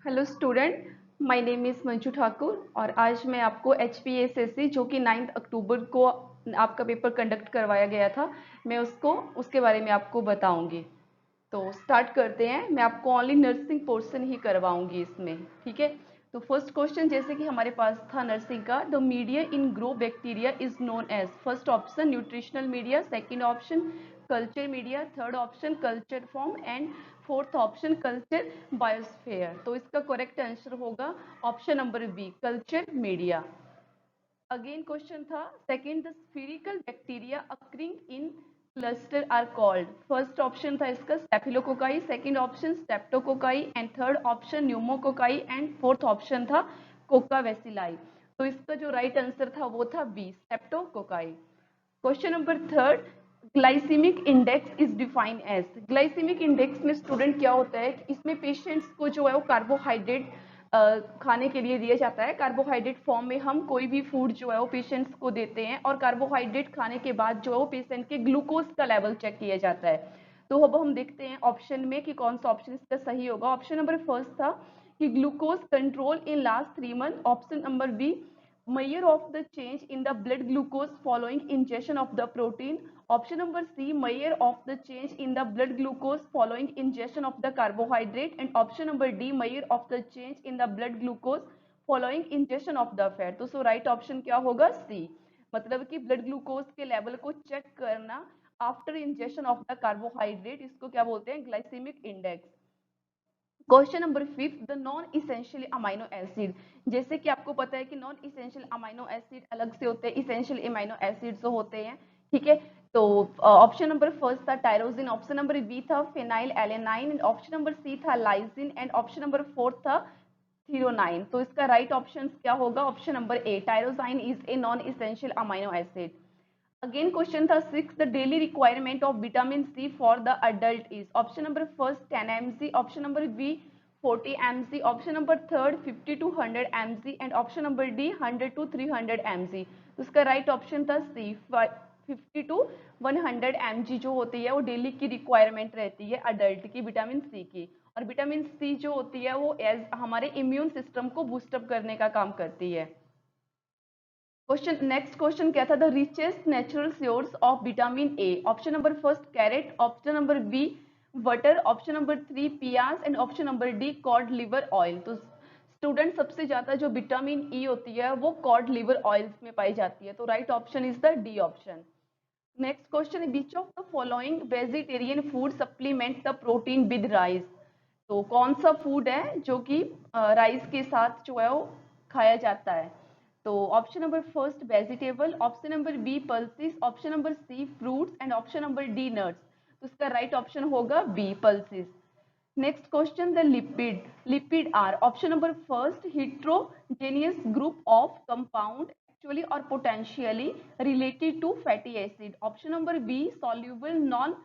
Hello student, my name is Manju Thakur और आज मैं आपको HPSSC जो कि 9 अक्टूबर को आपका पेपर कंडक्ट करवाया गया था, मैं उसके बारे में आपको बताऊंगी। तो स्टार्ट करते हैं। मैं आपको ओनली नर्सिंग पोर्शन ही करवाऊंगी इसमें, ठीक है। तो फर्स्ट क्वेश्चन जैसे कि हमारे पास था नर्सिंग का, the media in grow bacteria is known as. First option nutritional media, second option culture media, third option culture form and fourth option culture biosphere. तो इसका करेक्ट आंसर होगा option number B, culture media. Again question था second, the spherical bacteria occurring in cluster are called. First option था इसका staphylococci, second option streptococci and third option pneumococci and fourth option था coccobacilli. तो इसका जो right answer था वो था B, streptococci. Question number third, glycemic index is defined as. Glycemic index में स्टूडेंट क्या होता है कि इसमें पेशेंट्स को जो है वो कार्बोहाइड्रेट खाने के लिए दिया जाता है। कार्बोहाइड्रेट फॉर्म में हम कोई भी फूड जो है वो पेशेंट्स को देते हैं और कार्बोहाइड्रेट खाने के बाद जो है वो पेशेंट के ग्लूकोज का लेवल चेक किया जाता है। तो अब हम देखते हैं ऑप्शन में कि कौन सा ऑप्शन इसका सही होगा। ऑप्शन नंबर फर्स्ट था कि glucose control in last 3 month. Option number B, measure of the change in the blood glucose following ingestion of the protein. Option number C, measure of the change in the blood glucose following ingestion of the carbohydrate. And option number D, measure of the change in the blood glucose following ingestion of the fat. तो सो right option क्या होगा? C, मतलब कि blood glucose के level को check करना after injection of the carbohydrate, इसको क्या बोलते हैं? Glycemic index. Question number fifth, the non essential amino acid. जैसे कि आपको पता है कि नॉन इसेंशियल अमाइनो एसिड अलग से होते हैं, इसेंशियल अमाइनो एसिड जो होते हैं, ठीक है। तो ऑप्शन नंबर फर्स्ट था टायरोसिन, ऑप्शन नंबर बी था phenyl alanine, option number C था lysine and option number fourth था थीरोनाइन। तो इसका राइट ऑप्शन क्या होगा? Option number A, tyrosine is a non essential amino acid. Again question था six, the daily requirement of vitamin C for the adult is. Option number first 10 mg, option number B 40 mg, option number third 50 to 100 mg and option number D 100 to 300 mg। तो इसका right option था सी, 50 to 100 mg जो होती है वो daily की requirement रहती है अडल्ट की विटामिन सी की। और विटामिन सी जो होती है वो एज हमारे इम्यून सिस्टम को बूस्टअप करने का काम करती है। क्वेश्चन नेक्स्ट क्वेश्चन क्या था? The richest natural source of vitamin A. Option number first carrot, option number B butter, option number three पियाज and option number D cod liver oil. तो स्टूडेंट सबसे ज्यादा जो विटामिन ई होती है वो कॉड लिवर ऑयल्स में पाई जाती है। तो right option is the D option. Next question है which of the following vegetarian food supplement the protein with rice. तो कौन सा फूड है जो कि राइस के साथ जो है वो खाया जाता है? तो option number first vegetable, option number B pulses, option number C fruits and option number D nuts. तो इसका राइट ऑप्शन होगा B, pulses. Next question, the lipid. Lipid are option number first heterogeneous group of compound actually or potentially related to fatty acid. Option number B, soluble non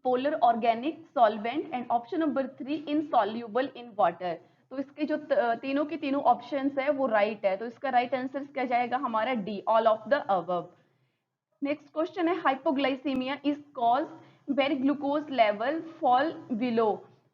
polar organic solvent and option number 3, insoluble in water. तो इसके जो तीनों की तीनों options है वो right है। तो इसका राइट आंसर क्या जाएगा हमारा? D, all of the above. Next question है hypoglycaemia is cause when glucose level fall below.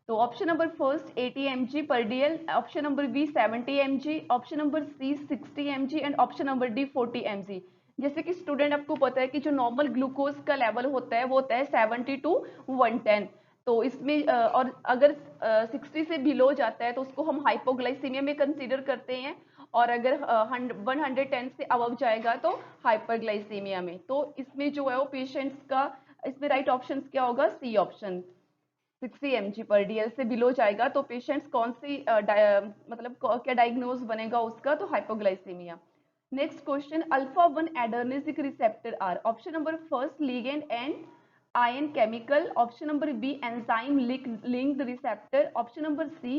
तो option number first 80 mg per DL, option number B 70 mg, option number C 60 mg and option number D 40 mg। जैसे कि student आपको पता है कि जो normal glucose का लेवल होता है वो होता है 70 to 110। तो इसमें और अगर 60 से बिलो जाता है तो उसको हम हाइपोग्लाइसीमिया में कंसीडर करते हैं, और अगर 110 से अबव जाएगा तो हाइपरग्लाइसीमिया में। तो इसमें जो है वो पेशेंट्स का, इसमें राइट ऑप्शन क्या होगा? C option, 60 mg per DL से बिलो जाएगा तो पेशेंट्स कौन सी मतलब क्या डायग्नोज बनेगा उसका? तो hypoglycaemia. Next question, alpha 1 adrenergic receptor are. Option number first ligand and ion chemical, option number B enzyme linked receptor, option number C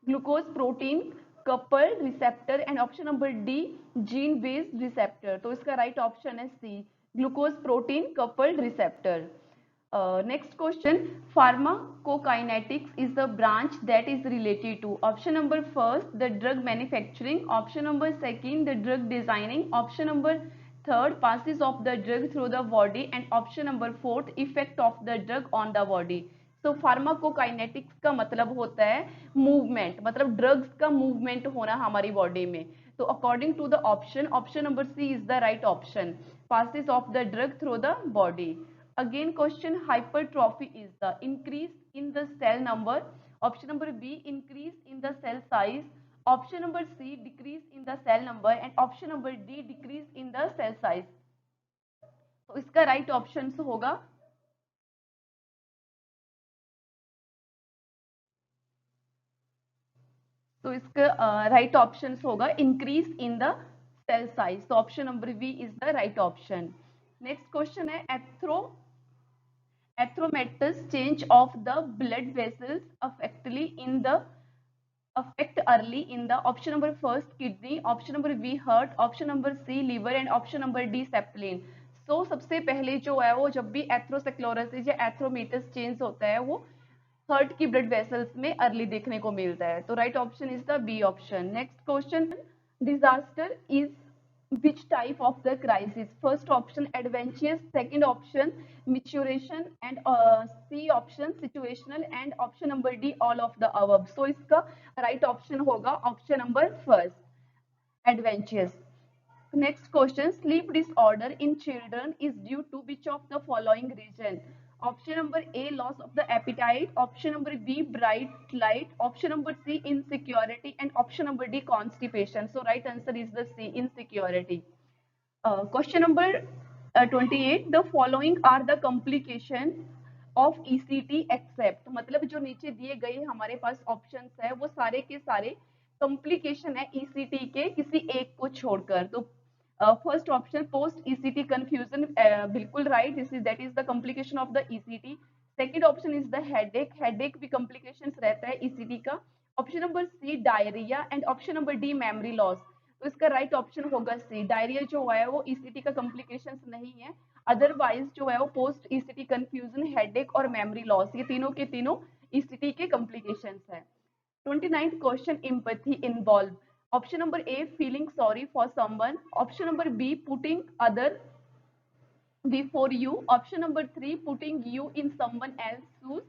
glucose protein coupled receptor and option number D gene based receptor. तो इसका right option है C, glucose protein coupled receptor. Next question, pharmacokinetics is the branch that is related to. Option number first, the drug manufacturing, option number second, the drug designing, option number third, passes of the drug through the body and option number fourth, effect of the drug on the body. तो pharmacokinetics का मतलब होता है movement, मतलब drugs का movement होना हमारी body में। तो according to the option number C is the right option, passes of the drug through the body. Again question, hypertrophy is the increase in the cell number. Option number B, increase in the cell size. Option number C, decrease in the cell number. And option number D, decrease in the cell size. तो इसका right option होगा तो इसका right option होगा increase in the cell size. तो option number B is the right option. Next question है atheromatous change of the blood vessels affect early in the option number first kidney, option number B heart, option number C liver and option number D सेप्लिन। So सबसे पहले जो है वो जब भी atherosclerosis या एथ्रोमेटस चेंज होता है वो हर्ट की ब्लड वेसल्स में अर्ली देखने को मिलता है। तो right option is the B option. Next question, disaster is which type of the crisis? First option adventurous, second option maturation and C option situational and option number D all of the above. So इसका right option होगा option number first, adventurous. Next question, sleep disorder in children is due to which of the following reason? Option number A, loss of the appetite. Option number B, bright light. Option number C, insecurity. And option number D, constipation. So right answer is the C, insecurity. Question number 28, the following are the complication of ECT except, मतलब जो नीचे दिए गए हमारे पास options है वो सारे के सारे कॉम्प्लिकेशन है ECT के किसी एक को छोड़कर। तो first option post ECT confusion, बिल्कुल right, this is that is the complication of the ECT। Second option is the headache भी कॉम्प्लिकेशन रहता है ECT का। Option number C diarrhoea and option number D memory loss. तो इसका right option होगा सी, diarrhoea जो है वो ECT का कॉम्प्लिकेशंस नहीं है, अदरवाइज जो है वो पोस्ट ECT कंफ्यूजन, हेडेक और मेमोरी लॉस, ये तीनों के तीनों ECT के कॉम्प्लिकेशंस है। 29th question, empathy involved. Option number A, feeling sorry for someone. Option number B, putting other before you. Option number 3, putting you in someone else's shoes.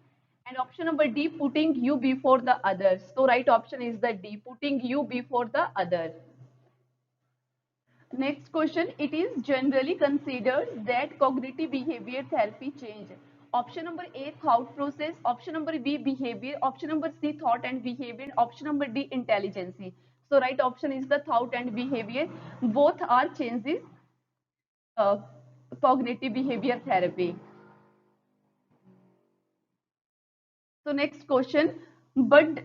And option number D, putting you before the others. So right option is the D, putting you before the others. Next question, it is generally considered that cognitive behavior therapy change. Option number A, thought process. Option number B, behavior. Option number C, thought and behavior. Option number D, intelligence. So right option is the thought and behavior. Both are changes, uh, cognitive behavior therapy. So next question, but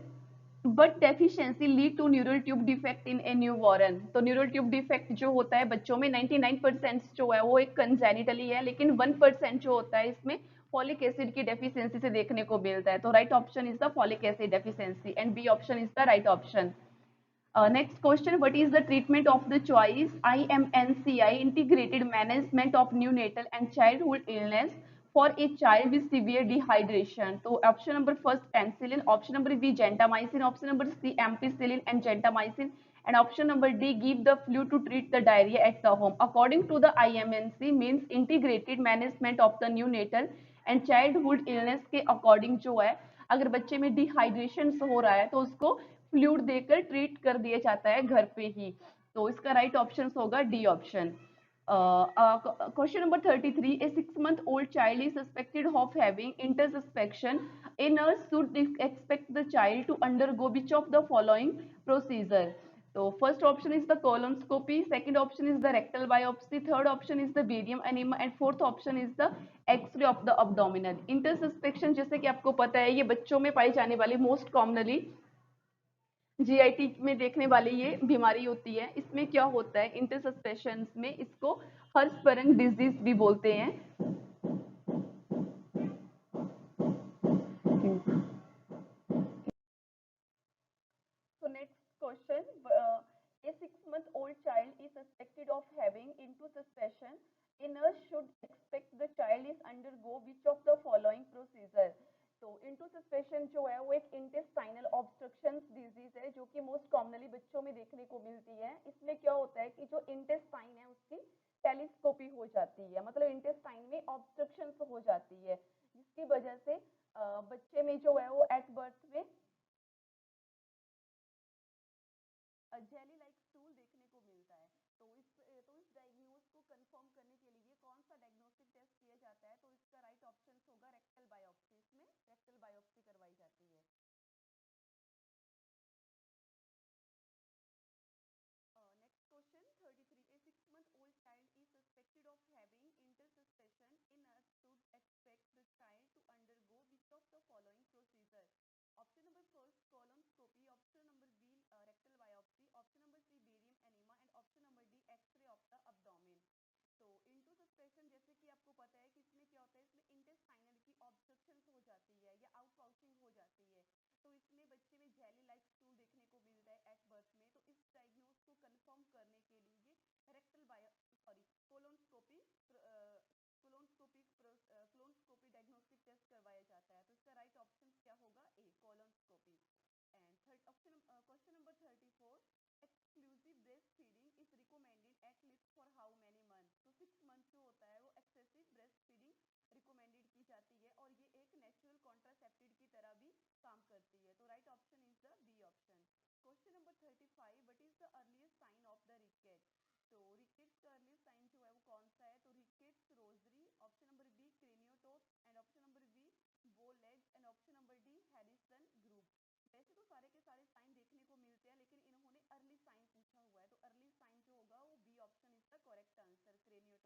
deficiency lead to neural tube defect in a newborn. तो neural tube defect जो होता है बच्चों में 99% जो है वो एक कंजेनिटली है, लेकिन 1% जो होता है इसमें फॉलिक एसिड की डेफिशिएंसी से देखने को मिलता है। तो right option is the folic acid deficiency and B option is the right option. Next question, what is the treatment of the choice IMNCI, integrated management of neonatal and childhood illness for a child with severe dehydration? So option number first penicillin, option number B gentamicin, option number C ampicillin and gentamicin, and option number D give the flu to treat the diarrhea at the home. According to the IMNC means integrated management of the neonatal and childhood illness के according जो है अगर बच्चे में dehydration हो रहा है तो उसको फ्लूइड देकर ट्रीट कर दिया जाता है घर पे ही। तो इसका राइट ऑप्शन होगा D option. Question number 33, a 6-month-old child is suspected of having intersuspection. A nurse should expect the child to undergo which of the following procedure? तो first option is the colonoscopy, second option is the rectal biopsy, third option is the barium enema and fourth option is the X ray of the abdominal. Intussusception जैसे कि आपको पता है ये बच्चों में पाई जाने वाली मोस्ट कॉमनली जीआईटी में देखने वाली ये बीमारी होती है। इसमें क्या होता है इंटरसस्पेशन में, इसको हर्सबर्ग डिजीज भी बोलते हैं। So next question, a 6-month-old child is suspected of having intussuspension. A nurse should expect the child is undergo which of the following procedure? तो इंटुसस्पेशन जो है वो एक इंटेस्टाइनल ऑब्स्ट्रक्शन डिजीज है जो कि मोस्ट कॉमनली बच्चों में देखने को मिलती है। इसमें क्या होता है कि जो इंटेस्टाइन है उसकी टेलिस्कोपी हो जाती है, मतलब इंटेस्टाइन में ऑब्स्ट्रक्शन हो जाती है जिसकी वजह से बच्चे जेली लाइक स्टूल देखने को मिलता है। तो इस डायग्नोज को कंफर्म करने के लिए कौन सा डायग्नोस्टिक टेस्ट किया जाता है? तो इसका राइट ऑप्शन होगा रेक्टल बायोप्सी। इसमें रेक्टल बायोप्सी करवाई जाती है। Next question 33, A 6 month old child is suspected of having intersuspension in us should expect the child to undergo which of the following procedure? Option number first colonscopy, option number B rectal biopsy, option number C barium enema and option number D x-ray of the abdomen। तो into suspension जैसे कि आपको पता है कि इसमें क्या होता है, इसमें इंटेस्टाइनल की ऑब्स्ट्रक्शन हो जाती है या आउट पाउचिंग हो जाती है। तो इसमें बच्चे में जेली लाइक स्टूल देखने को मिलता है एट बर्थ में। तो इस डायग्नोज को कंफर्म करने के लिए rectal bio sorry colonoscopy colonoscopy colonoscopy diagnostic test करवाया जाता है। तो इसका राइट ऑप्शन क्या होगा? A colonoscopy. And third option question number 34, exclusive breast feeding is recommended at least for how many month? तो 6 मंथ जो होता है वो एक्सेसिव ब्रेस्ट फीडिंग रिकमेंडेड की जाती है और ये एक नेचुरल कॉन्ट्रासेप्टिव की तरह भी काम करती है। तो right option is the B option. Question number 35, what is the earliest sign of the ricket? तो रिकेट्स का अर्लीस्ट साइन जो है वो कौन सा है? तो rickets rosary, option number B craniotabes and option number B bow legs and option number D Harrison groove. वैसे तो सारे के सारे साइन देखने को मिलते हैं लेकिन इन्होंने अर्ली साइन पूछा हुआ है। तो अर्ली साइन जो होगा वो B option is the correct answer, craniotabes.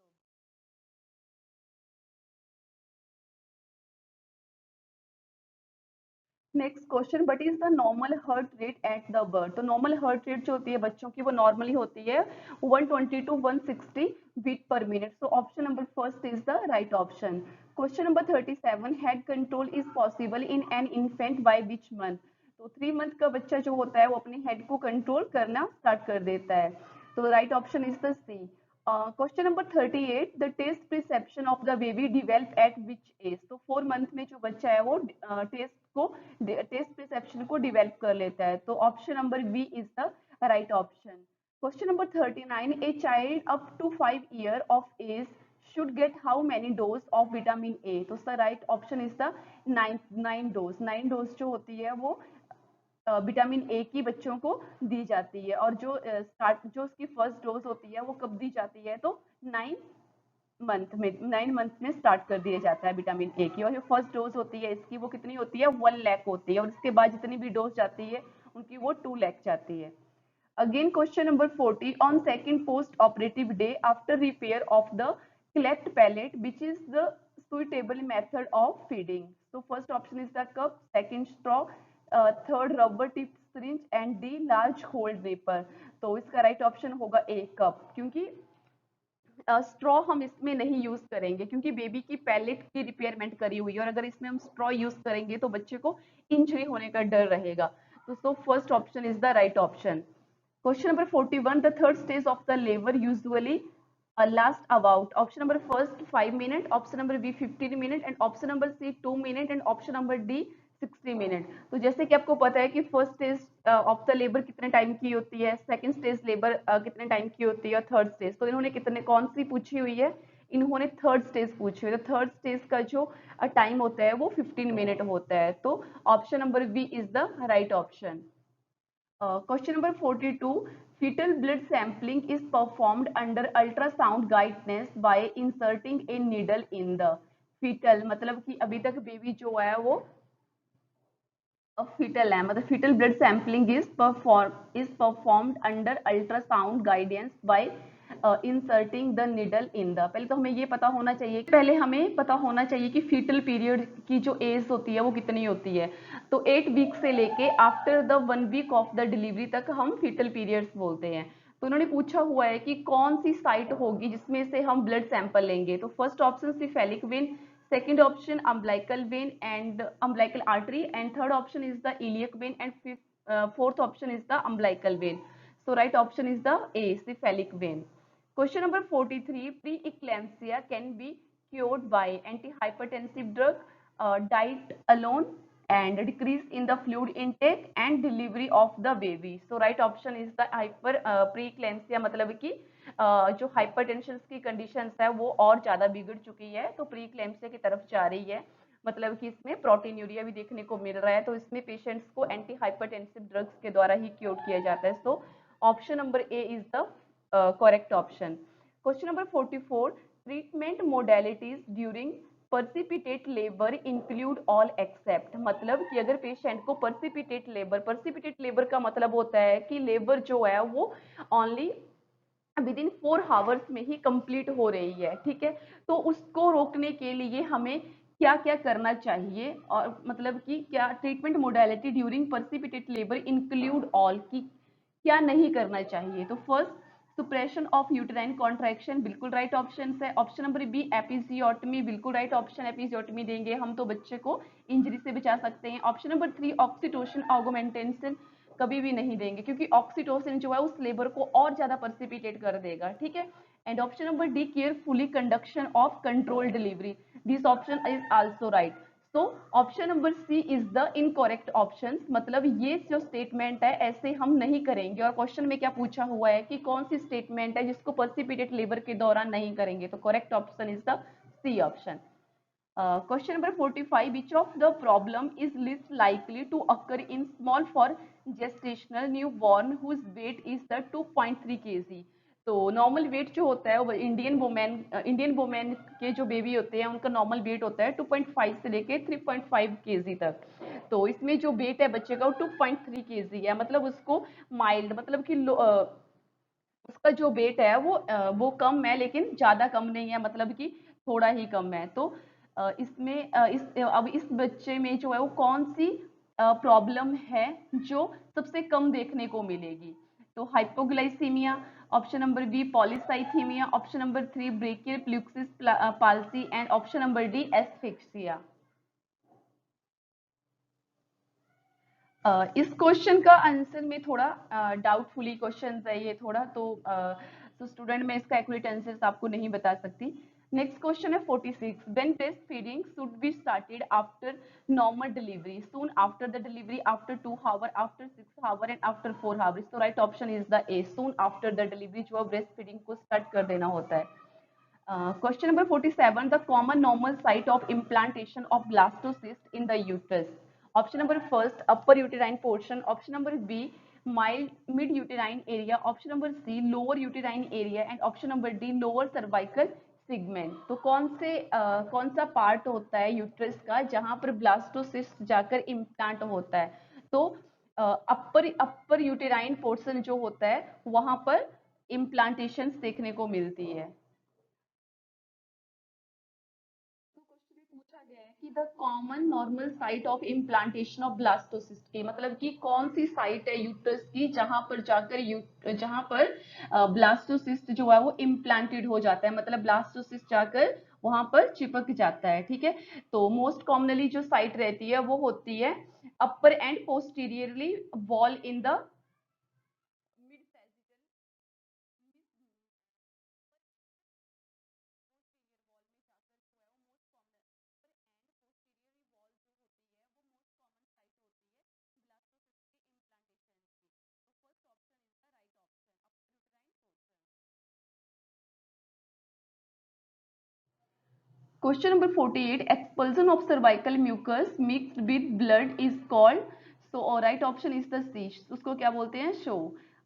Next question, what is the normal heart rate at the birth? तो नॉर्मल हार्ट रेट जो होती है बच्चों की वो नॉर्मली होती है 120 to 160 beat per minute. So option number first is the right option. Question number 37, head control is possible in an infant by which month? तो 3 मंथ का बच्चा जो होता है वो अपने हेड को कंट्रोल करना स्टार्ट कर देता है। तो right option is the C. Question number 38, the test perception of the baby develop at which age? तो 4 मंथ में जो बच्चा है वो टेस्ट प्रिसेप्शन को डिवेल्प कर लेता है। तो option number B is the right option. Question number 39, a child up to 5 years of age should get how many dose of vitamin A? तो उसका right option is the 9 dose. 9 dose जो होती है वो विटामिन ए की बच्चों को दी जाती है। और जो उसकी फर्स्ट डोज होती है वो कब दी जाती है? तो 9 मंथ में स्टार्ट कर दिया जाता है विटामिन ए की। और जो फर्स्ट डोज होती है इसकी वो कितनी होती है? 1 लाख होती है। और इसके बाद जितनी भी डोज जाती है उनकी वो 2 लाख जाती है। Again, question number 40, on second post-operative day after repair of the cleft palate, which is the suitable method of feeding? So first option is the cup, second straw, third rubber tip syringe and D large hole draper। तो इसका right option होगा ए cup, क्योंकि straw हम इसमें नहीं use करेंगे क्योंकि baby की पैलेट की रिपेयरमेंट करी हुई है और अगर इसमें हम स्ट्रॉ यूज करेंगे तो बच्चे को इंजरी होने का डर रहेगा। तो first option is the right option. Question number 41, the third stage of the labor usually last about? Option number first 5 minutes, option number B 15 minutes and option number C 2 minutes and option number D 60 minutes। तो जैसे कि आपको पता है कि first stage of the labour कितने time की होती है, सेकंड स्टेज लेबर कितने टाइम की होती है और थर्ड स्टेज, तो इन्होंने कितने कौन सी पूछी हुई है? इन्होंने थर्ड स्टेज पूछी हुई है। तो थर्ड स्टेज का जो टाइम होता है वो 15 मिनट होता है। तो option number B is the right option. Question number 42, fetal blood sampling is performed under ultrasound guidance by inserting a needle in the fetal। मतलब कि अभी तक बेबी जो है वो fetal है, मतलब fetal blood sampling is performed under ultrasound guidance by inserting the needle in the. पहले तो हमें ये पता होना चाहिए, कि फीटल पीरियड की जो एज होती है वो कितनी होती है। तो 8 वीक से लेके after the 1 week of the delivery तक हम फीटल पीरियड्स बोलते हैं। तो उन्होंने पूछा हुआ है कि कौन सी साइट होगी जिसमें से हम ब्लड सैंपल लेंगे। तो first option cephalic vein, second option umbilical vein and umbilical artery and third option is the iliac vein and fourth option is the umbilical vein। So right option is the A, cephalic vein। Question number 43, preeclampsia can be cured by antihypertensive drug, diet alone and decrease in the fluid intake and delivery of the baby। So right option is the preeclampsia, मतलब कि जो hypertension की condition है वो और ज्यादा बिगड़ चुकी है तो प्री क्लैम्सिया की तरफ जा रही है। मतलब कि इसमें प्रोटीनूरिया भी देखने को मिल रहा है। तो इसमें पेशेंट्स को एंटी हाइपरटेंसिव ड्रग्स के द्वारा ही क्योर किया जाता है। So option number A is the correct option. Question number 44, treatment modalities during precipitate labour include all except, मतलब कि अगर पेशेंट को पर्सिपिटेट लेबर का मतलब होता है कि लेबर जो है वो ओनली विद इन 4 आवर्स में ही कंप्लीट हो रही है, ठीक है। तो उसको रोकने के लिए हमें क्या क्या करना चाहिए, और मतलब कि क्या treatment modality during precipitate labour include all की क्या नहीं करना चाहिए। तो first, suppression of uterine contraction, बिल्कुल राइट ऑप्शन है। ऑप्शन नंबर बी, एपिजियोटमी, बिल्कुल राइट ऑप्शन, एपिजियोटमी देंगे हम तो बच्चे को इंजरी से बचा सकते हैं। ऑप्शन नंबर 3, ऑक्सीटोसिन ऑगमेंटेशन, कभी भी नहीं देंगे क्योंकि ऑक्सीटोसिन जो है उस लेबर को और ज्यादा पर्सिपिटेट कर देगा, ठीक है। And option number D, carefully conduction of control delivery, this option is also right. तो option number C is the incorrect option, मतलब ये जो स्टेटमेंट है ऐसे हम नहीं करेंगे। और क्वेश्चन में क्या पूछा हुआ है कि कौन सी स्टेटमेंट है जिसको पर्सिपिटेट लेबर के दौरान नहीं करेंगे, तो correct option is the C option. Question number 45, which of the problem is least likely to occur in small for gestational newborn whose weight is the 2.3 kg। तो नॉर्मल वेट जो होता है वो इंडियन वुमेन के जो baby होते हैं उनका नॉर्मल वेट होता है 2.5 से लेके 3.5 केजी तक। तो इसमें जो वेट है बच्चे का वो 2.3 केजी है, मतलब उसको माइल्ड, मतलब कि उसका जो वेट है वो कम है लेकिन ज्यादा कम नहीं है, मतलब कि थोड़ा ही कम है। तो अब इस बच्चे में जो है वो कौन सी प्रॉब्लम है जो सबसे कम देखने को मिलेगी। तो hypoglycaemia, option number B polycythaemia, option number 3 brachial plexus palsy, and option number D asphyxia. इस क्वेश्चन का आंसर में थोड़ा डाउटफुली क्वेश्चन है ये थोड़ा, तो स्टूडेंट मैं इसका एक्यूरेट आंसर आपको नहीं बता सकती। नेक्स्ट क्वेश्चन है 46, when breast feeding should be started after normal delivery, soon after the delivery, after 2 hour, after 6 hour and after 4 hour. तो right option is the A, soon after the delivery जो है breast feeding को start कर देना होता है। Question number 47, the common normal site of implantation of blastocyst in the uterus. Option number first, upper uterine portion. Option number B, mid uterine area. Option number C, lower uterine area, and option number D, lower cervical segment। तो कौन सा part होता है uterus का जहां पर blastocyst जाकर implant होता है। तो अपर यूटेराइन पोर्शन जो होता है वहां पर इम्प्लांटेशन देखने को मिलती है। तो क्वेश्चन में पूछा गया है कि the common normal site of implantation of blastocyst की, मतलब कि कौन सी साइट है यूट्रस की जहां पर ब्लास्टोसिस्ट जो है वो इम्प्लांटेड हो जाता है, मतलब ब्लास्टोसिस्ट जाकर वहां पर चिपक जाता है, ठीक है। तो मोस्ट कॉमनली जो साइट रहती है वो होती है upper and posteriorly wall in the mid sagittal Question number 48, expulsion of cervical mucus mixed with blood is called, so right option is the C, उसको क्या बोलते हैं, show।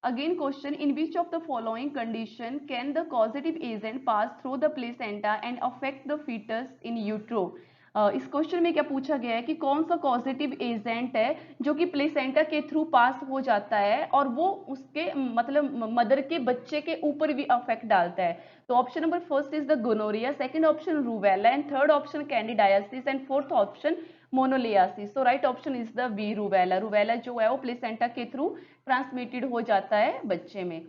Again question, in which of the following condition can the causative agent pass through the placenta and affect the fetus in utero। इस question में क्या पूछा गया है कि कौन सा कॉजेटिव एजेंट है जो कि प्लेसेंटा के थ्रू पास हो जाता है और वो उसके मतलब मदर के बच्चे के ऊपर भी अफेक्ट डालता है। तो option number first is the gonorrhoea, second option रूवेला, and third option candidiasis, and fourth option moniliasis. So right option is the B, रूवेला। रूवेला जो है वो प्लेसेंटा के थ्रू ट्रांसमिटेड हो जाता है बच्चे में।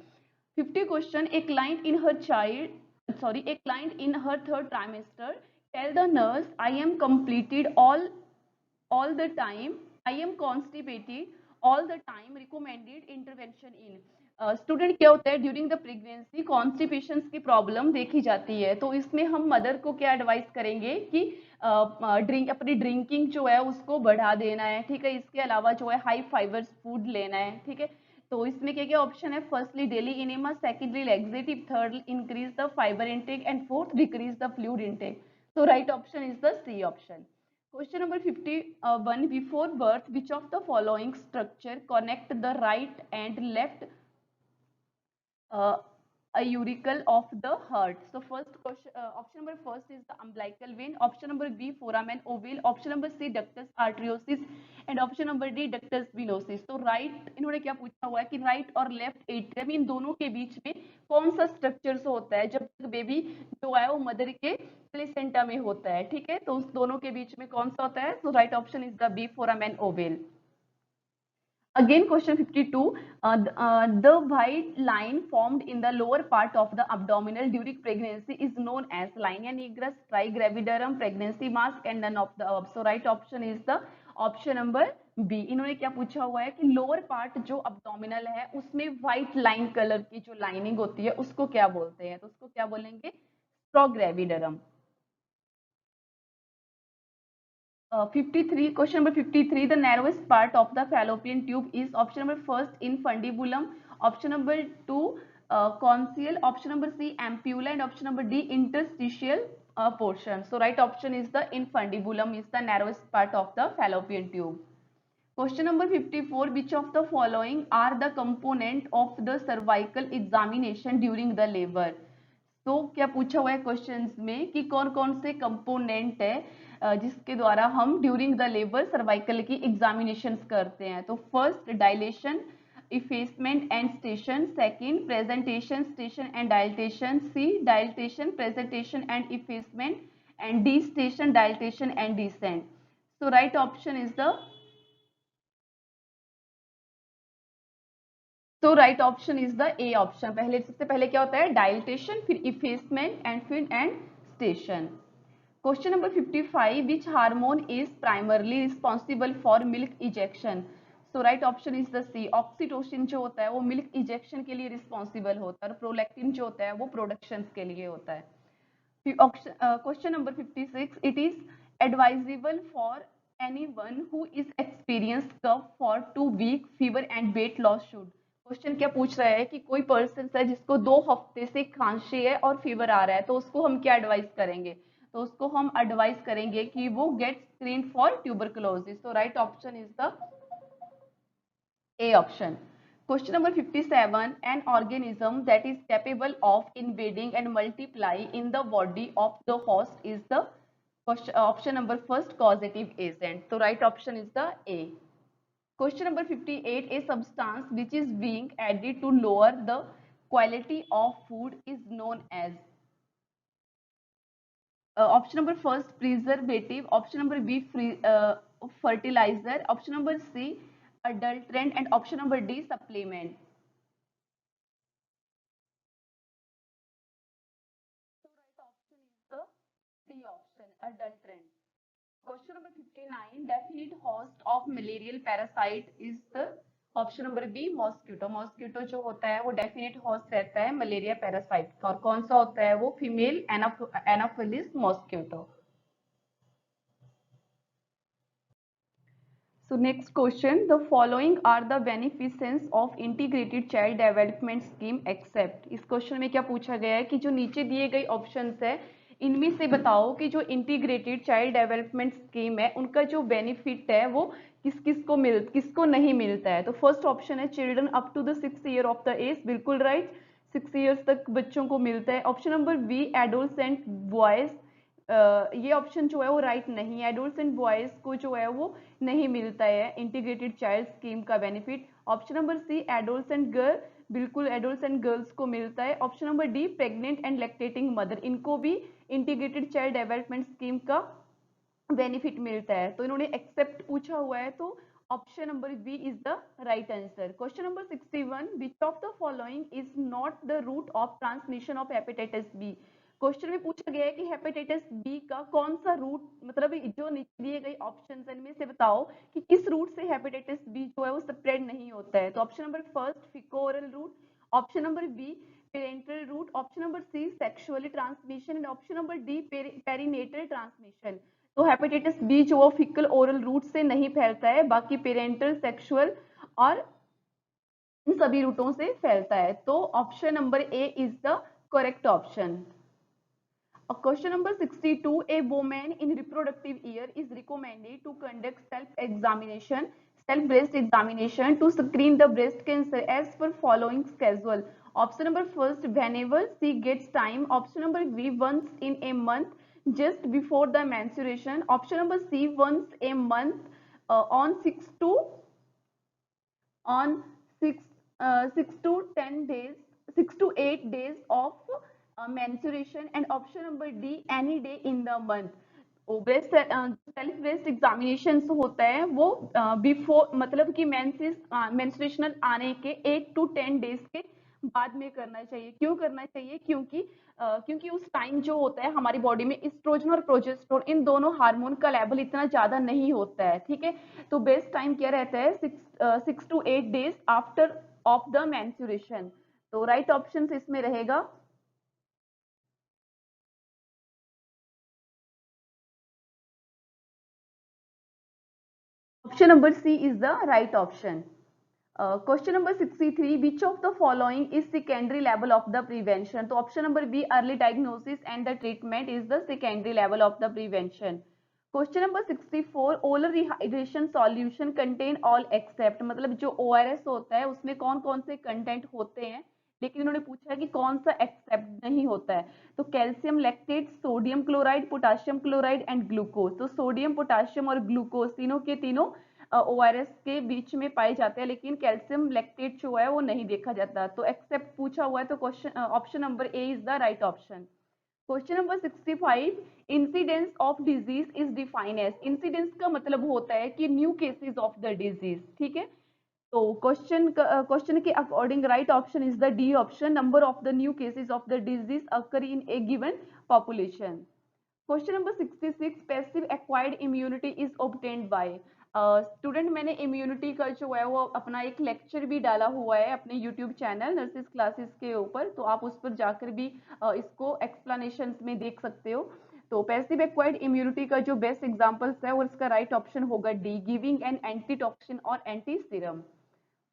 50 question, a client in her child sorry a client in her third trimester tell the nurse I am completed all the time, I am constipated all the time, recommended intervention in। Student क्या होता है during the pregnancy constipation की problem देखी जाती है, तो इसमें हम मदर को क्या एडवाइस करेंगे कि अपनी ड्रिंकिंग जो है उसको बढ़ा देना है, ठीक है। इसके अलावा जो है हाई फाइबर फूड लेना है, ठीक है। तो इसमें क्या क्या ऑप्शन है, firstly daily enema, secondly laxative, third increase the fibre intake, and fourth decrease the fluid intake. So right option is the C option. Question number 51. Before birth, which of the following structure connect the right and left uh, a auricle of the heart. So first question, option number first is the umbilical vein. Option number B, foramen ovale. Option number C, ductus arteriosus. And option number D, ductus venosus. तो right इन्होंने क्या पूछा हुआ है कि right और left atrium इन दोनों के बीच में कौन सा स्ट्रक्चर होता है जब तक बेबी जो है वो मदर के प्लेसेंटा में होता है, ठीक है, तो उस दोनों के बीच में कौन सा होता है? तो right option is the B, foramen ovale. Again, question 52. The white line formed in the lower part of the abdominal during pregnancy is known as linea nigra, trigravidarum, pregnancy mask, and none of the above. So, right option is the option number B. इन्होंने क्या पूछा हुआ है कि lower part जो abdominal है उसमें white line colour की जो लाइनिंग होती है उसको क्या बोलते हैं? तो उसको क्या बोलेंगे? स्ट्रोग्रेविडरम. 53, question number 53, the narrowest part of the fallopian tube is option number first infundibulum, option number 2 conceal, option number C ampulla, and option number D interstitial portion. So right option is the infundibulum is the narrowest part of the fallopian tube. Question number 54, which of the following are the component of the cervical examination during the labor? तो क्या पूछा हुआ है questions में कि कौन कौन से कंपोनेंट है जिसके द्वारा हम ड्यूरिंग द लेबर सर्वाइकल की एग्जामिनेशन करते हैं? तो first dilation, effacement and station, second presentation, station and dilatation, C dilatation, presentation and effacement, and D station, dilatation and descent. So right option is the तो right option is the A option. पहले सबसे पहले क्या होता है? Dilatation, फिर effacement and station. Question number 55, which hormone is primarily responsible for milk ejection? So right option is the C, oxytocin जो होता है वो मिल्क इजेक्शन के लिए रिस्पॉन्सिबल होता है और प्रोलैक्टिन जो होता है वो प्रोडक्शन के लिए होता है. Question number 56, it is advisable for anyone who is experienced cough for 2 week fever and weight loss should. Question क्या पूछ रहा है कि कोई पर्सन है जिसको 2 हफ्ते से खांसी है और फीवर आ रहा है तो उसको हम क्या एडवाइस करेंगे? तो उसको हम एडवाइस करेंगे कि वो गेट स्क्रीन फॉर ट्यूबरकुलोसिस. तो right option is the A option. Question number 57. An organism that is capable of invading and multiply in the body of the host is the option number first, causative agent. So right option is the A. Question number 58. A substance which is being added to lower the quality of food is known as option number first, preservative, option number B, fertilizer, option number C, adulterant, and option number D, supplement. So right option is the C option, adulterant. Question number 59, definite host of malarial parasite is the option number B, mosquito. Mosquito जो होता है वो definite host रहता है malaria parasite का, और कौन सा होता है वो? Female Anopheles mosquito. So next question, the following are the beneficence of integrated child development scheme except. इस क्वेश्चन में क्या पूछा गया है कि जो नीचे दिए गए ऑप्शंस है इनमें से बताओ कि जो इंटीग्रेटेड चाइल्ड डेवलपमेंट स्कीम है उनका जो बेनिफिट है वो किसको नहीं मिलता है? तो फर्स्ट ऑप्शन है children up to the 6 year of the age. बिल्कुल राइट, 6 ईयर्स तक बच्चों को मिलता है. Option number B, adolescent boys. ये ऑप्शन जो है वो राइट नहीं है. एडोलसेंट बॉयज को जो है वो नहीं मिलता है इंटीग्रेटेड चाइल्ड स्कीम का benefit. Option number C, adolescent girl. बिल्कुल एडोलसेंट गर्ल्स को मिलता है. Option number D, pregnant and lactating mother, इनको भी इंटीग्रेटेड चाइल्ड डेवलपमेंट स्कीम का बेनिफिट मिलता है. तो इन्होंने एक्सेप्ट पूछा हुआ है तो option number B is the right answer. Question number 61, which of the following is not the route of transmission of hepatitis B? Question में पूछा गया है कि हेपेटाइटिस बी का कौन सा रूट, मतलब जो नीचे दिए गए ऑप्शन इनमें से बताओ कि किस रूट से हेपेटाइटिस बी जो है वो स्प्रेड नहीं होता है? तो option number first, faeco oral route, option number B parental route, option number C sexually transmission, and option number D perinatal transmission. तो हेपेटाइटिस बी जो वो फिकल ओरल रूट से नहीं फैलता है, बाकी पेरेंटल, सेक्सुअल और इन सभी रूटों से फैलता है. तो option number A is the correct option. Question number 62, a woman in reproductive year is recommended to conduct self-examination self-breast examination to screen the breast cancer as per following schedule. Option number first, whenever she gets time. Option number B, once in a month, just before the menstruation. Option number C, once a month, on on 6 6 to 10 days, 6 to 8 days of menstruation. And option number D, any day in the month. Breast self breast examination होता है वो before, मतलब कि मेंस्ट्रुएशनल आने के 8 to 10 days के बाद में करना चाहिए। क्यों करना चाहिए? क्योंकि उस टाइम जो होता है हमारी बॉडी में एस्ट्रोजन और प्रोजेस्टेरोन इन दोनों हार्मोन का लेवल इतना ज्यादा नहीं होता है। ठीक है, तो बेस्ट टाइम क्या रहता है? 6 to 8 days after of the menstruation. तो राइट ऑप्शन इसमें रहेगा option number C is the right option. Question number 63, which of the following is secondary level of the prevention? तो option number B, early diagnosis and the treatment is the secondary level of the prevention. Question number 64, oral rehydration solution contain all except, मतलब जो ORS होता है उसमें कौन कौन से content होते हैं, लेकिन इन्होंने पूछा है कि कौन सा एक्सेप्ट नहीं होता है। तो calcium lactate, sodium chloride, potassium chloride and glucose. तो सोडियम, पोटाशियम और ग्लूकोज तीनों के तीनों ORS के बीच में पाए जाते हैं, लेकिन कैल्शियम लैक्टेट जो है वो नहीं देखा जाता। तो एक्सेप्ट पूछा हुआ है, तो question option number A is the right option. Question number 65, incidence of disease is define as. Incidence का मतलब होता है कि new cases of the disease. ठीक है, तो क्वेश्चन के according right option is the D option, number of the new cases of the disease occur in a given population. Question number 66, passive acquired immunity is obtained by. Student, मैंने immunity का जो है वो अपना एक lecture भी डाला हुआ है अपने यूट्यूब चैनल नर्सिस क्लासेस के ऊपर, तो आप उस पर जाकर भी इसको एक्सप्लेनेशन में देख सकते हो। तो पैसिव एक्वायर्ड इम्यूनिटी का जो बेस्ट एग्जांपल्स है और इसका राइट ऑप्शन होगा डी, गिविंग एन एंटीटॉक्सिन और anti serum.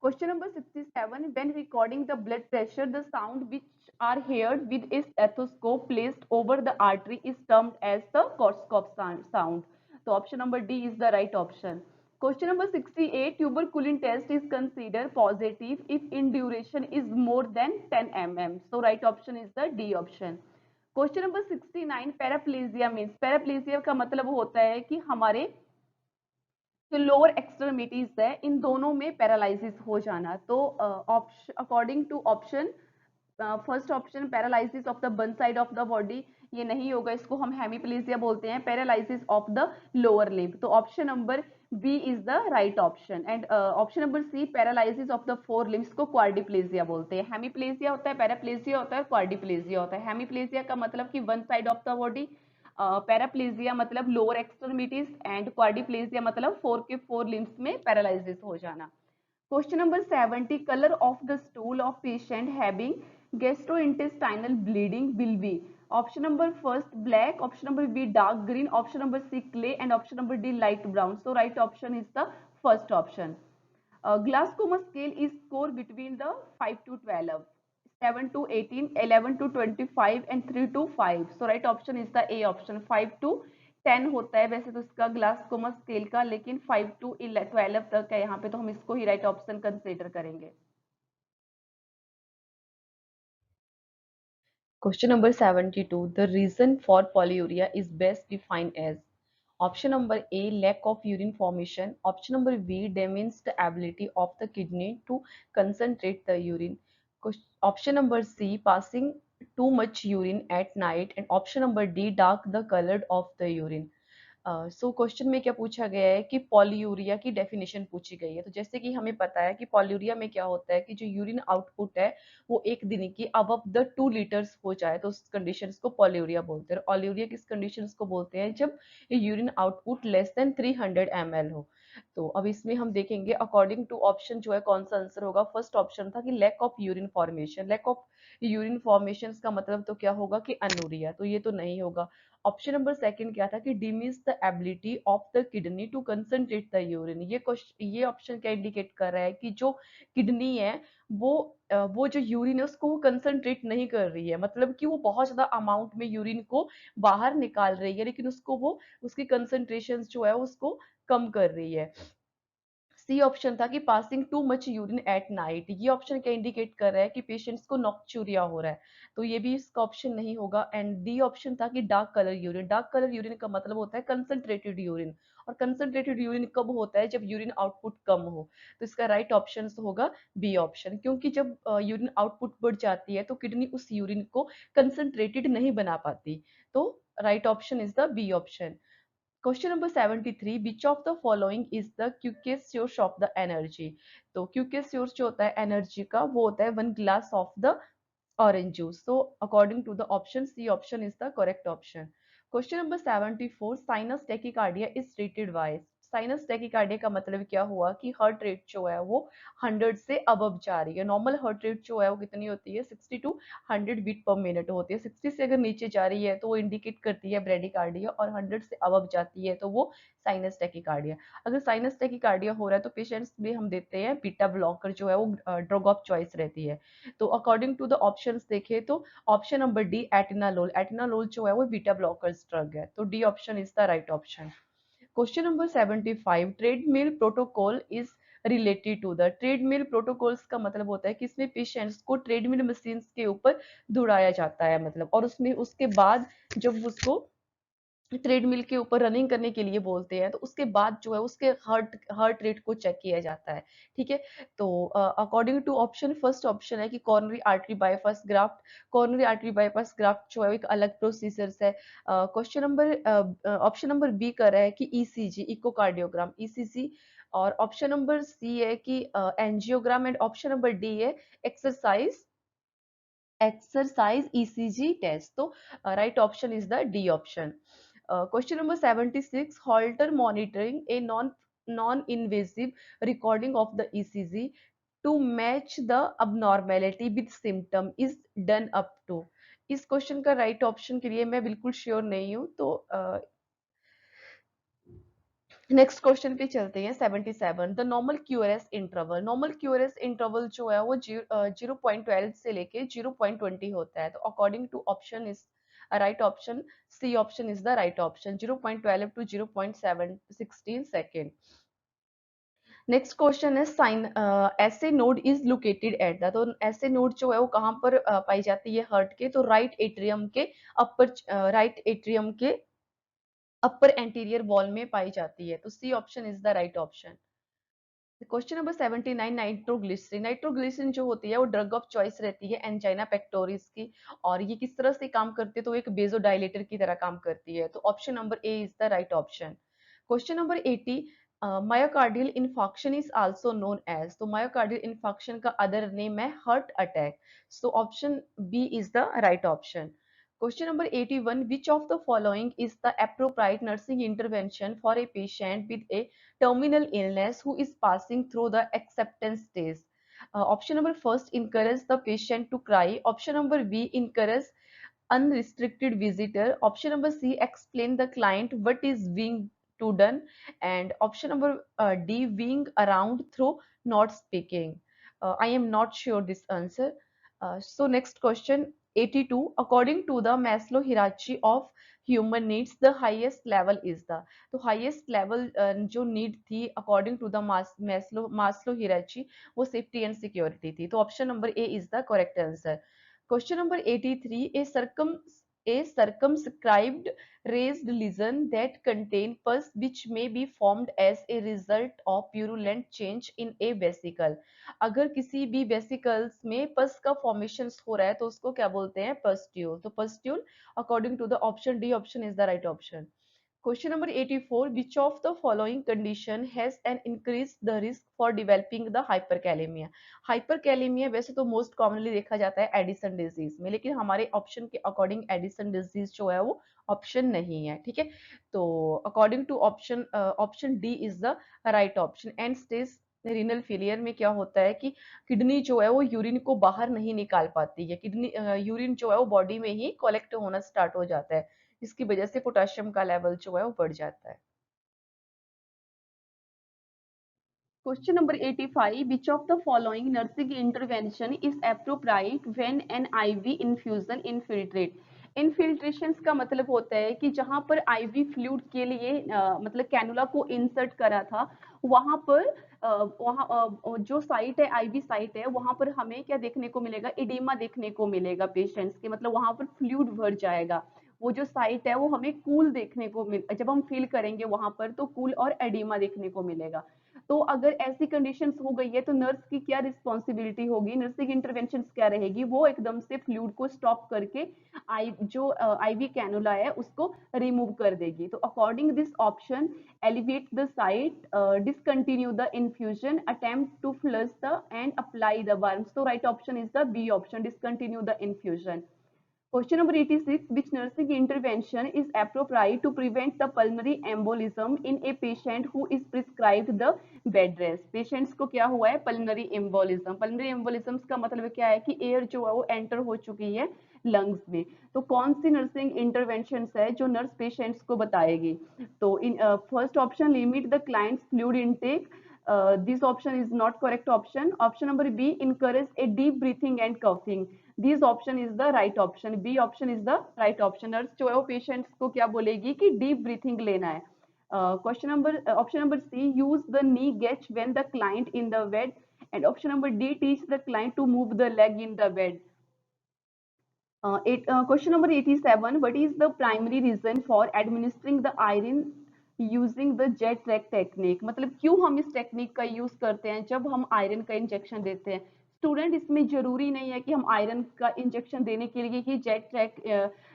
Question number 67, when recording the blood pressure, the sound which are heard with a stethoscope placed over the artery is termed as the Korsakoff sound. So option number D is the right option. Question number 68, tuberculin test is considered positive if in duration is more than 10 mm. So right option is the D option. Question number 69, paraplegia means, paraplegia का मतलब होता है कि हमारे जो lower extremities है इन दोनों में पैरालिसिस हो जाना। तो according to option first option, paralysis of the one side of the body, ये नहीं होगा, इसको हम हेमीप्लेजिया बोलते हैं, paralysis of the lower limb. तो option number B is the right option. And option number C, paralysis of the four limbs को quadriplegia बोलते हैं। हेमीप्लेजिया होता है, पैराप्लेजिया होता है, क्वाड्रिप्लेजिया होता है। हेमीप्लेजिया का मतलब कि one side of the body, paraplegia मतलब लोअर एक्सट्रीमिटीज, एंड क्वाड्रिप्लेजिया मतलब फोर के फोर लिम्स में पैरालिसिस हो जाना। Question number 70, colour of the stool of patient having gastrointestinal bleeding will be. Option number first black, option number B dark green, option number C clay and option number D light brown. So right option is the first option. Glasgow scale is score between the 5 to 12, 7 to 18, 11 to 25 and 3 to 5. So right option is the A option. 5 to 10 होता है वैसे तो इसका ग्लासकोमा scale का, लेकिन 5 to 12 तक है यहाँ पे, तो हम इसको ही राइट ऑप्शन कंसीडर करेंगे। Question number 72. The reason for polyuria is best defined as option number A, lack of urine formation, option number B, diminished ability of the kidney to concentrate the urine, option number C, passing too much urine at night, and option number D, dark the color of the urine. So question में क्या पूछा गया है कि polyuria की definition पूछी गई है। तो जैसे कि हमें पता है कि पॉलीयूरिया में क्या होता है कि जो यूरिन आउटपुट है वो एक दिन की अबव द 2 लीटर्स हो जाए तो उस कंडीशन को पॉलीयूरिया बोलते हैं। ऑलियूरिया किस कंडीशन को बोलते हैं? जब ये urine output less than 300 ml हो। तो अब इसमें हम देखेंगे अकॉर्डिंग टू ऑप्शन जो है कौन सा आंसर होगा। फर्स्ट ऑप्शन था कि lack of urine formation. Lack of urine formation का मतलब तो क्या होगा कि अनुरिया, तो ये तो नहीं होगा। ऑप्शन नंबर सेकंड क्या था कि diminish the ability of the kidney to concentrate the urine. ये ऑप्शन क्या इंडिकेट कर रहा है कि जो किडनी है वो वो जो यूरिन है उसको वो कंसंट्रेट नहीं कर रही है, मतलब कि वो बहुत ज्यादा अमाउंट में यूरिन को बाहर निकाल रही है लेकिन उसको वो उसकी कंसंट्रेशन जो है उसको कम कर रही है। सी ऑप्शन था कि passing too much urine at night. ये ऑप्शन क्या इंडिकेट कर रहा है कि पेशेंट्स को नॉक्चूरिया हो रहा है, तो ये भी इसका ऑप्शन नहीं होगा। एंड डी ऑप्शन था कि dark colour urine. Dark colour urine का मतलब होता है कंसंट्रेटेड यूरिन, और कंसंट्रेटेड यूरिन कब होता है? जब यूरिन आउटपुट कम हो। तो इसका राइट ऑप्शन होगा बी ऑप्शन, क्योंकि जब यूरिन आउटपुट बढ़ जाती है तो किडनी उस यूरिन को कंसंट्रेटेड नहीं बना पाती। तो right option is the B option. Question number 73, which of the following is the quickest source of the energy? तो क्विकेस्ट सोर्स जो होता है एनर्जी का वो होता है 1 glass of the orange juice. So according to the option, C option is the correct option. Question number 74, sinus tachycardia is treated by? Sinus tachycardia का मतलब क्या हुआ कि हार्ट रेट जो है वो 100 से अबव जा रही है। नॉर्मल हार्ट रेट जो है वो कितनी होती है? 60 टू 100 बीट पर मिनट होती है। 60 से अगर नीचे जा रही है तो वो इंडिकेट करती है ब्रेडिकार्डिया, और 100 से अबव जाती है तो वो साइनस टेकिकार्डिया। अगर साइनस टेकिकार्डिया हो रहा है तो पेशेंट्स में हम देते हैं बीटा ब्लॉकर, जो है वो ड्रग ऑफ चॉइस रहती है। तो अकॉर्डिंग टू द ऑप्शंस देखें तो option number D atenolol, atenolol जो है वो बीटा ब्लॉकर्स ड्रग है। तो D option is the right option. Question number 75, treadmill protocol is related to the? Treadmill protocols का मतलब होता है कि इसमें पेशेंट्स को ट्रेडमिल मशीन के ऊपर दौड़ाया जाता है, मतलब, और उसमें उसके बाद जब उसको ट्रेडमिल के ऊपर रनिंग करने के लिए बोलते हैं तो उसके बाद जो है उसके हार्ट हार्ट रेट को चेक किया जाता है। ठीक है, तो according to option, first option है कि coronary artery bypass graft. Coronary artery bypass graft जो है एक अलग प्रोसीजर है। Question number option number B कर रहा है कि ईसीजी, इकोकार्डियोग्राम, ईसीजी। और ऑप्शन नंबर सी है कि angiogram. And option number D है एक्सरसाइज एक्सरसाइज ईसीजी टेस्ट। तो right option is the D option. Question number 76, Holter monitoring, a non-invasive recording of the ECG to match the abnormality with symptom is done up to? इस question का right option के लिए मैं बिल्कुल sure नहीं हूँ, तो नेक्स्ट क्वेश्चन पे चलते हैं। 77, the normal QRS interval. Normal QRS interval जो है वो 0.12 से लेके 0.20 होता है। तो according to option is right option, C option is the right option, 0.12 to 0.716 second. Next question है साइन SA node is located at the? तो ऐसे नोड जो है वो कहाँ पर पाई जाती है हार्ट के? तो राइट एट्रियम के अपर, राइट एट्रियम के अपर एंटीरियर वॉल में पाई जाती है। तो C option is the right option. Question number 79, nitroglycerin. Nitroglycerin जो होती है वो ड्रग ऑफ चॉइस रहती है एंजाइना पेक्टोरिस की, और ये किस तरह से काम करती है? तो एक बेजोडाइलेटर की तरह काम करती है। तो option number A is the right option. Question number 80, myocardial infarction is also known as? तो मायोकार्डियल इन्फाक्शन का अदर नेम है heart attack. So option B is the right option. Question number 81, which of the following is the appropriate nursing intervention for a patient with a terminal illness who is passing through the acceptance stage? Option number first, encourage the patient to cry. Option number B, encourage unrestricted visitor. Option number C, explain the client what is being to done. And option number D, being around through not speaking. I am not sure this answer. So next question, 82, according to the Maslow hierarchy of human needs, the highest level is the? तो highest level जो need थी according to the Maslow hierarchy, वो safety and security थी। तो option number A is the correct answer. Question number 83, a circumscribed raised lesion that contain pus which may be formed as a result of purulent change in a vesicle. अगर किसी भी vesicles में पस का formation हो रहा है तो उसको क्या बोलते हैं? पस्ट्यूल। तो pustule according to the option D option is the right option. Question number 84, which of the following condition has an increase the risk for developing the hyperkalemia? Hyperkalemia वैसे तो मोस्ट कॉमनली देखा जाता है Addison disease में, लेकिन हमारे option के according Addison disease जो है वो ऑप्शन नहीं है। ठीक है, तो according to option, option D is the right option. End stage renal failure में क्या होता है कि किडनी जो है वो यूरिन को बाहर नहीं निकाल पाती है, किडनी यूरिन जो है वो बॉडी में ही कलेक्ट होना स्टार्ट हो जाता है, इसकी वजह से पोटेशियम का लेवल जो है वो बढ़ जाता है। Question number 85, which of the following nursing intervention is appropriate when an IV infusion infiltrate? Infiltration का मतलब होता है कि जहां पर आईवी फ्लूइड के लिए मतलब कैनुला को इंसर्ट करा था, वहां पर वहाँ जो साइट है, आईवी साइट है, वहाँ पर हमें क्या देखने को मिलेगा, एडिमा देखने को मिलेगा पेशेंट्स के, मतलब वहाँ पर फ्लूइड भर जाएगा। वो जो साइट है वो हमें कूल देखने को मिल, जब हम फील करेंगे वहां पर तो कूल और एडिमा देखने को मिलेगा। तो अगर ऐसी कंडीशंस हो गई है तो नर्स की क्या रिस्पॉन्सिबिलिटी होगी, नर्सिंग इंटरवेंशन क्या रहेगी, वो एकदम से फ्लूइड को स्टॉप करके जो आईवी कैनुला है उसको रिमूव कर देगी। तो according this option, elevate the site, discontinue the infusion, attempt to flush the and apply the worms. So right option is the B option, discontinue the infusion. Question number 86, which nursing intervention is appropriate to prevent the pulmonary embolism in a patient who is prescribed the bed rest? Patients को क्या हुआ है, pulmonary embolism. Pulmonary embolism का मतलब क्या है कि air जो है वो एंटर हो चुकी है लंग्स में। तो कौन सी नर्सिंग इंटरवेंशन है जो नर्स पेशेंट्स को बताएगी? तो in first option, limit the clients fluid intake. This option is not correct option. Option number B, encourage a deep breathing and coughing. This option is the right option. B option is the right option. Nurse जो है वो patients को क्या बोलेगी कि deep breathing लेना है. Question number option number C, use the knee gatch when the client in the bed. And option number D, teach the client to move the leg in the bed. Question number 87, what is the primary reason for administering the iron using the jet track technique? मतलब क्यों हम इस technique का use करते हैं जब हम iron का इंजेक्शन देते हैं? स्टूडेंट, इसमें जरूरी नहीं है कि हम आयरन का इंजेक्शन देने के लिए ही जेट ट्रैक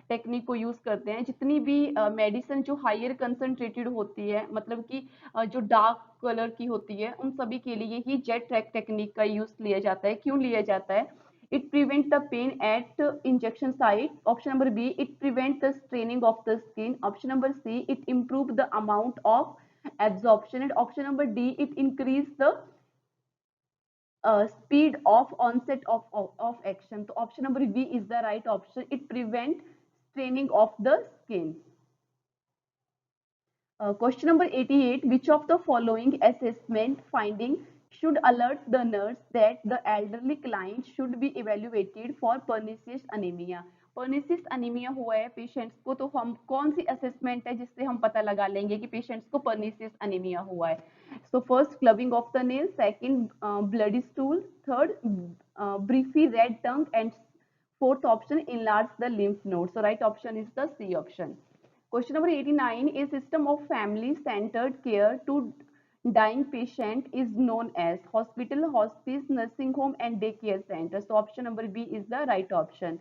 टेक्निक को यूज करते हैं। जितनी भी मेडिसिन जो हायर कंसंट्रेटेड होती है, मतलब कि जो डार्क कलर की होती है, उन सभी के लिए ही जेट ट्रैक टेक्निक का यूज लिया जाता है। क्यों लिया जाता है? It prevent the pain at injection site. Option number B, it prevent the straining of the skin. Option number C, it improve the amount of absorption. And option number D, it increase the speed of onset of action. So option number B is the right option. It prevent straining of the skin. Question number 88, which of the following assessment finding should alert the nurse that the elderly client should be evaluated for pernicious anemia? Pernicious anemia हुआ है patients को, तो हम कौन सी assessment है जिससे हम पता लगा लेंगे कि पेशेंट्स को pernicious anemia हुआ है? So first, clubbing of the nail, second, bloody stool, third, briefy red tongue, and fourth option, enlarge the lymph nodes. So right option is the C option. Question number 89, a system of family-centered care to dying patient is known as hospital, hospice, nursing home, and daycare center. So option number B is the right option.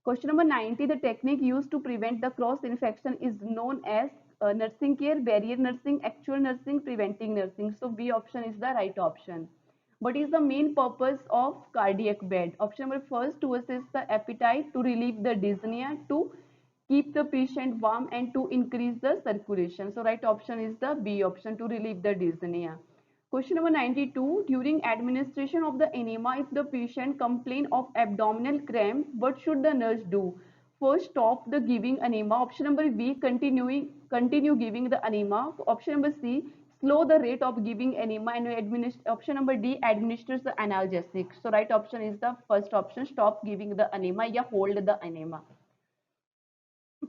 Question number 90, the technique used to prevent the cross infection is known as nursing care, barrier nursing, actual nursing, preventing nursing. So B option is the right option. What is the main purpose of cardiac bed? Option number first, to assist the appetite, to relieve the dyspnea, to keep the patient warm, and to increase the circulation. So right option is the B option, to relieve the dyspnea. Question number 92, during administration of the enema, if the patient complain of abdominal cramp, what should the nurse do? First, stop the giving enema. Option number B, continue giving the enema. Option number C, slow the rate of giving enema, and option number D, administers the analgesic. So right option is the first option, stop giving the enema या hold the enema.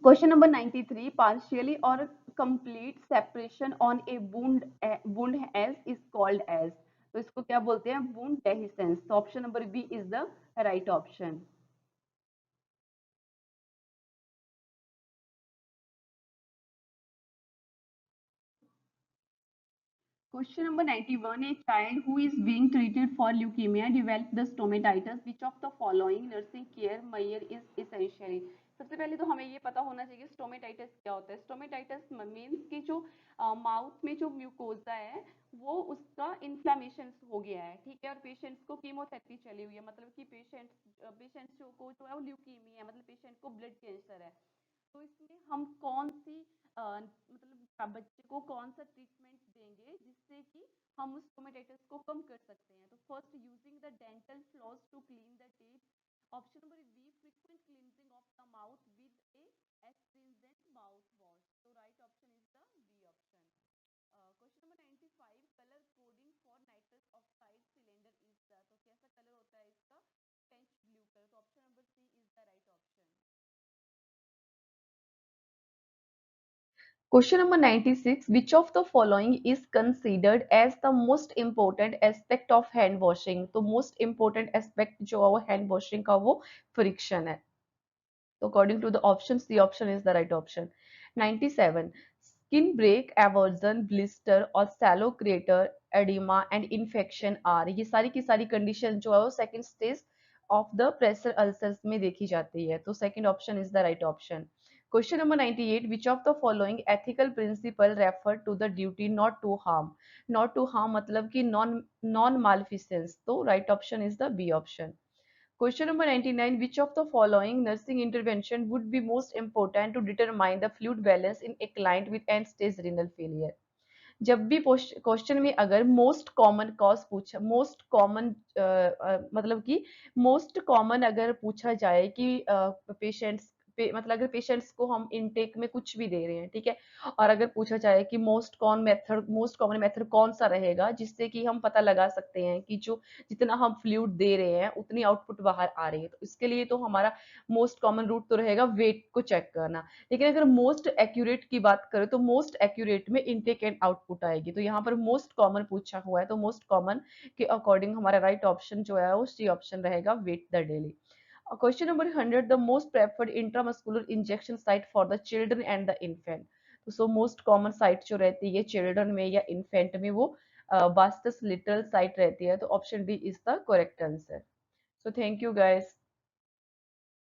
Question number 93, partially or complete separation on a wound as is called as. तो इसको क्या बोलते हैं? wound dehiscence. तो option number B is the right option. Question number 91, a child who is being treated for leukemia developed the stomatitis. Which of the following nursing care measure is essential? सबसे पहले तो हमें ये पता होना चाहिए stomatitis क्या होता है। स्टोमेटाइटिस मीन्स कि जो माउथ में जो म्यूकोजा है वो उसका इन्फ्लामेशन हो गया है, ठीक है, और पेशेंट्स को कीमोथेरेपी चली हुई है, मतलब कि पेशेंट्स को जो है वो ल्यूकीमिया है, मतलब पेशेंट को ब्लड कैंसर है। तो इसमें हम कौन सी मतलब बच्चे को कौन सा ट्रीटमेंट देंगे जिससे कि हम उस स्टोमेटाइटिस को कम कर सकते हैं? तो first, using the dental floss to clean the teeth. Option number B, frequent cleansing of the mouth with a astringent mouth wash. तो right option is the B option. Question number 95, colour coding for nitrous oxide cylinder is the. तो कैसा colour होता है इसका? French blue colour. तो option number C is the right option. Question number 96. Which of the following is considered as the most important aspect of hand washing? तो most important aspect जो है वो hand washing का वो friction है. So according to the options, the option is the right option. 97. Skin break, aversion, blister और shallow crater, edema and infection are, ये सारी की सारी condition जो है वो second stage of the pressure ulcers में देखी जाती है. तो second option is the right option. Question number 98. Which of the following ethical principle refer to the duty not to harm? Not to harm मतलब कि non maleficence. तो right option is the B option. Question number 99. Which of the following nursing intervention would be most important to determine the fluid balance in a client with end-stage renal failure? जब भी question में अगर most common cause पूछा, most common मतलब कि most common अगर पूछा जाए कि पेशेंट्स मतलब अगर पेशेंट्स को हम इनटेक में कुछ भी दे रहे हैं, ठीक है, और अगर पूछा जाए कि मोस्ट कॉमन मेथड कौन सा रहेगा जिससे कि हम पता लगा सकते हैं कि जो जितना हम फ्लूइड दे रहे हैं उतनी आउटपुट बाहर आ रही है, तो इसके लिए तो हमारा मोस्ट कॉमन रूट तो रहेगा वेट को चेक करना. लेकिन अगर मोस्ट एक्यूरेट की बात करें तो मोस्ट एक्यूरेट में इनटेक एंड आउटपुट आएगी. तो यहाँ पर मोस्ट कॉमन पूछा हुआ है तो मोस्ट कॉमन के अकॉर्डिंग हमारा राइट ऑप्शन जो है वो सी ऑप्शन रहेगा, weight the daily. Question number 100. The most preferred intramuscular injection site for the children and the infant. तो सो मोस्ट कॉमन साइट जो रहती है चिल्ड्रन में या इन्फेंट में वो बास्टस लिटल साइट रहती है. तो option D is the correct answer. So thank you guys.